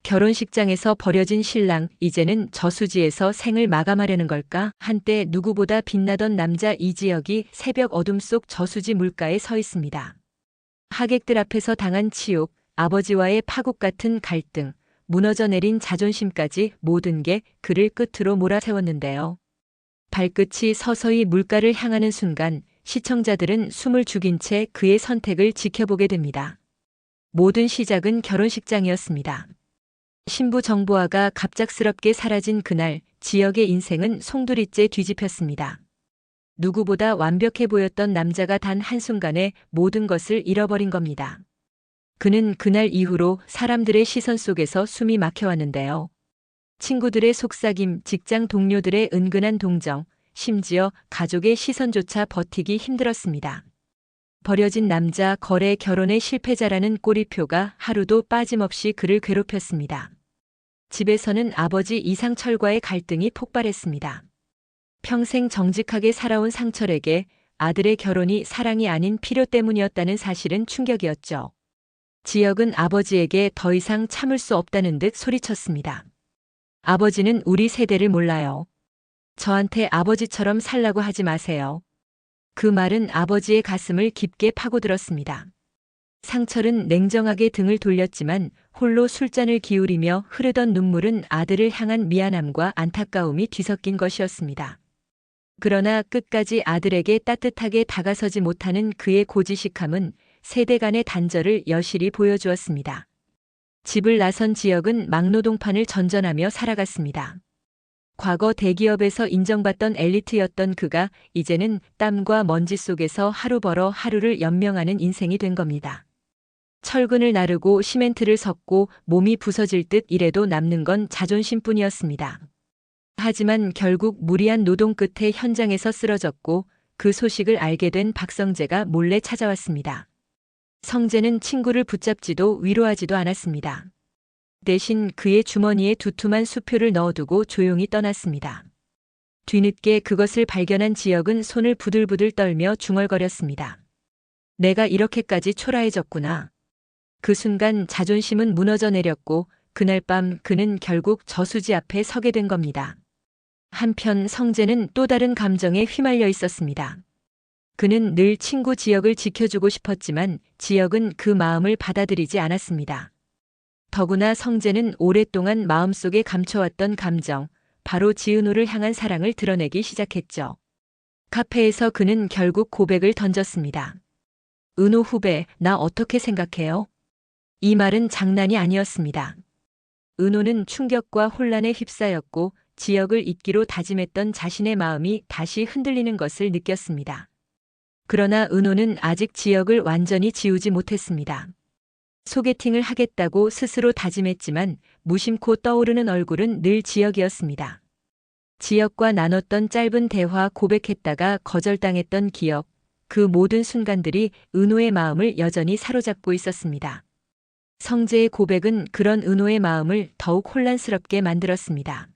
결혼식장에서 버려진 신랑, 이제는 저수지에서 생을 마감하려는 걸까? 한때 누구보다 빛나던 남자 이지혁이 새벽 어둠 속 저수지 물가에 서 있습니다. 하객들 앞에서 당한 치욕, 아버지와의 파국 같은 갈등, 무너져 내린 자존심까지 모든 게 그를 끝으로 몰아세웠는데요. 발끝이 서서히 물가를 향하는 순간 시청자들은 숨을 죽인 채 그의 선택을 지켜보게 됩니다. 모든 시작은 결혼식장이었습니다. 신부 정보아가 갑작스럽게 사라진 그날, 지역의 인생은 송두리째 뒤집혔습니다. 누구보다 완벽해 보였던 남자가 단 한순간에 모든 것을 잃어버린 겁니다. 그는 그날 이후로 사람들의 시선 속에서 숨이 막혀왔는데요. 친구들의 속삭임, 직장 동료들의 은근한 동정, 심지어 가족의 시선조차 버티기 힘들었습니다. 버려진 남자, 거래, 결혼의 실패자라는 꼬리표가 하루도 빠짐없이 그를 괴롭혔습니다. 집에서는 아버지 이상철과의 갈등이 폭발했습니다. 평생 정직하게 살아온 상철에게 아들의 결혼이 사랑이 아닌 필요 때문이었다는 사실은 충격이었죠. 지혁은 아버지에게 더 이상 참을 수 없다는 듯 소리쳤습니다. 아버지는 우리 세대를 몰라요. 저한테 아버지처럼 살라고 하지 마세요. 그 말은 아버지의 가슴을 깊게 파고들었습니다. 상철은 냉정하게 등을 돌렸지만 홀로 술잔을 기울이며 흐르던 눈물은 아들을 향한 미안함과 안타까움이 뒤섞인 것이었습니다. 그러나 끝까지 아들에게 따뜻하게 다가서지 못하는 그의 고지식함은 세대 간의 단절을 여실히 보여주었습니다. 집을 나선 지역은 막노동판을 전전하며 살아갔습니다. 과거 대기업에서 인정받던 엘리트였던 그가 이제는 땀과 먼지 속에서 하루 벌어 하루를 연명하는 인생이 된 겁니다. 철근을 나르고 시멘트를 섞고 몸이 부서질 듯 일해도 남는 건 자존심뿐이었습니다. 하지만 결국 무리한 노동 끝에 현장에서 쓰러졌고 그 소식을 알게 된 박성재가 몰래 찾아왔습니다. 성재는 친구를 붙잡지도 위로하지도 않았습니다. 대신 그의 주머니에 두툼한 수표를 넣어두고 조용히 떠났습니다. 뒤늦게 그것을 발견한 지역은 손을 부들부들 떨며 중얼거렸습니다. 내가 이렇게까지 초라해졌구나. 그 순간 자존심은 무너져 내렸고 그날 밤 그는 결국 저수지 앞에 서게 된 겁니다. 한편 성재는 또 다른 감정에 휘말려 있었습니다. 그는 늘 친구 지역을 지켜주고 싶었지만 지역은 그 마음을 받아들이지 않았습니다. 더구나 성재는 오랫동안 마음속에 감춰왔던 감정, 바로 지은호를 향한 사랑을 드러내기 시작했죠. 카페에서 그는 결국 고백을 던졌습니다. 은호 후배, 나 어떻게 생각해요? 이 말은 장난이 아니었습니다. 은호는 충격과 혼란에 휩싸였고 지역을 잊기로 다짐했던 자신의 마음이 다시 흔들리는 것을 느꼈습니다. 그러나 은호는 아직 지역을 완전히 지우지 못했습니다. 소개팅을 하겠다고 스스로 다짐했지만 무심코 떠오르는 얼굴은 늘 지역이었습니다. 지역과 나눴던 짧은 대화, 고백했다가 거절당했던 기억, 그 모든 순간들이 은호의 마음을 여전히 사로잡고 있었습니다. 성재의 고백은 그런 은호의 마음을 더욱 혼란스럽게 만들었습니다.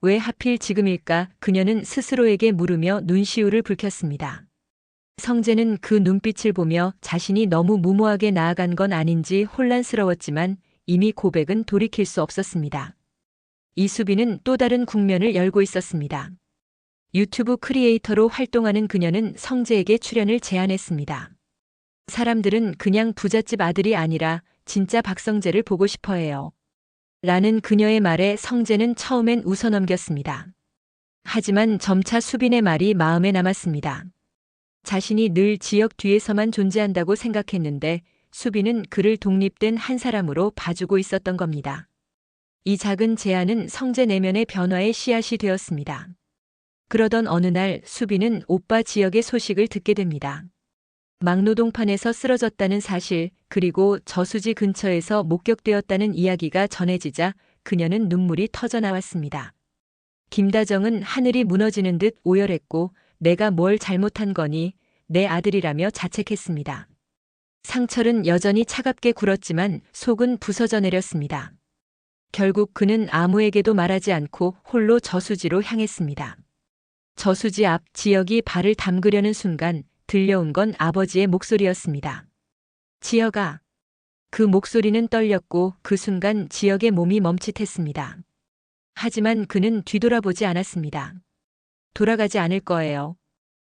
왜 하필 지금일까? 그녀는 스스로에게 물으며 눈시울을 붉혔습니다. 성재는 그 눈빛을 보며 자신이 너무 무모하게 나아간 건 아닌지 혼란스러웠지만 이미 고백은 돌이킬 수 없었습니다. 이수빈은 또 다른 국면을 열고 있었습니다. 유튜브 크리에이터로 활동하는 그녀는 성재에게 출연을 제안했습니다. 사람들은 그냥 부잣집 아들이 아니라 진짜 박성재를 보고 싶어 해요. 라는 그녀의 말에 성재는 처음엔 웃어넘겼습니다. 하지만 점차 수빈의 말이 마음에 남았습니다. 자신이 늘 지역 뒤에서만 존재한다고 생각했는데 수빈은 그를 독립된 한 사람으로 봐주고 있었던 겁니다. 이 작은 제안은 성재 내면의 변화의 씨앗이 되었습니다. 그러던 어느 날 수빈은 오빠 지역의 소식을 듣게 됩니다. 막노동판에서 쓰러졌다는 사실, 그리고 저수지 근처에서 목격되었다는 이야기가 전해지자 그녀는 눈물이 터져나왔습니다. 김다정은 하늘이 무너지는 듯 오열했고 내가 뭘 잘못한 거니? 내 아들이라며 자책했습니다. 상철은 여전히 차갑게 굴었지만 속은 부서져 내렸습니다. 결국 그는 아무에게도 말하지 않고 홀로 저수지로 향했습니다. 저수지 앞 지역이 발을 담그려는 순간 들려온 건 아버지의 목소리였습니다. 지혁아, 그 목소리는 떨렸고 그 순간 지역의 몸이 멈칫했습니다. 하지만 그는 뒤돌아보지 않았습니다. 돌아가지 않을 거예요.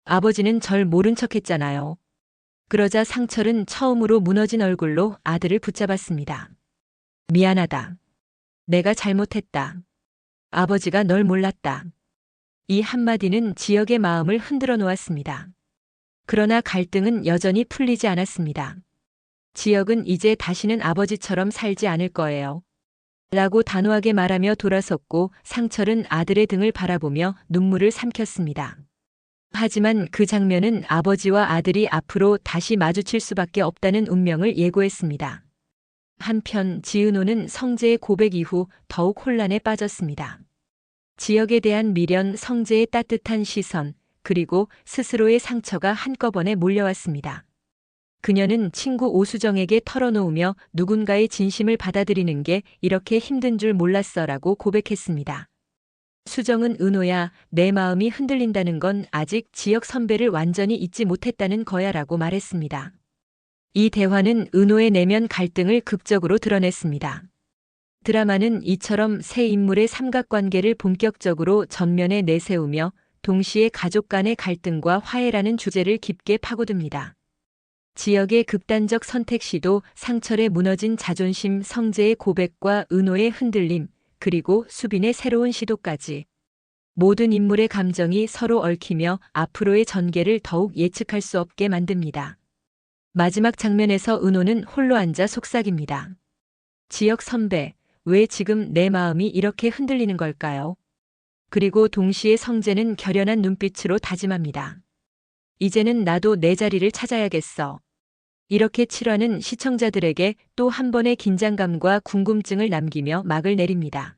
아버지는 절 모른 척했잖아요. 그러자 상철은 처음으로 무너진 얼굴로 아들을 붙잡았습니다. 미안하다. 내가 잘못했다. 아버지가 널 몰랐다. 이 한마디는 지역의 마음을 흔들어 놓았습니다. 그러나 갈등은 여전히 풀리지 않았습니다. 지역은 이제 다시는 아버지처럼 살지 않을 거예요. 라고 단호하게 말하며 돌아섰고 상철은 아들의 등을 바라보며 눈물을 삼켰습니다. 하지만 그 장면은 아버지와 아들이 앞으로 다시 마주칠 수밖에 없다는 운명을 예고했습니다. 한편 지은호는 성재의 고백 이후 더욱 혼란에 빠졌습니다. 지역에 대한 미련, 성재의 따뜻한 시선, 그리고 스스로의 상처가 한꺼번에 몰려왔습니다. 그녀는 친구 오수정에게 털어놓으며 누군가의 진심을 받아들이는 게 이렇게 힘든 줄 몰랐어라고 고백했습니다. 수정은 은호야, 내 마음이 흔들린다는 건 아직 지역 선배를 완전히 잊지 못했다는 거야라고 말했습니다. 이 대화는 은호의 내면 갈등을 극적으로 드러냈습니다. 드라마는 이처럼 세 인물의 삼각관계를 본격적으로 전면에 내세우며 동시에 가족 간의 갈등과 화해라는 주제를 깊게 파고듭니다. 지역의 극단적 선택 시도, 상철의 무너진 자존심, 성재의 고백과 은호의 흔들림, 그리고 수빈의 새로운 시도까지 모든 인물의 감정이 서로 얽히며 앞으로의 전개를 더욱 예측할 수 없게 만듭니다. 마지막 장면에서 은호는 홀로 앉아 속삭입니다. 지역 선배, 왜 지금 내 마음이 이렇게 흔들리는 걸까요? 그리고 동시에 성재는 결연한 눈빛으로 다짐합니다. 이제는 나도 내 자리를 찾아야겠어. 이렇게 7화는 시청자들에게 또 한 번의 긴장감과 궁금증을 남기며 막을 내립니다.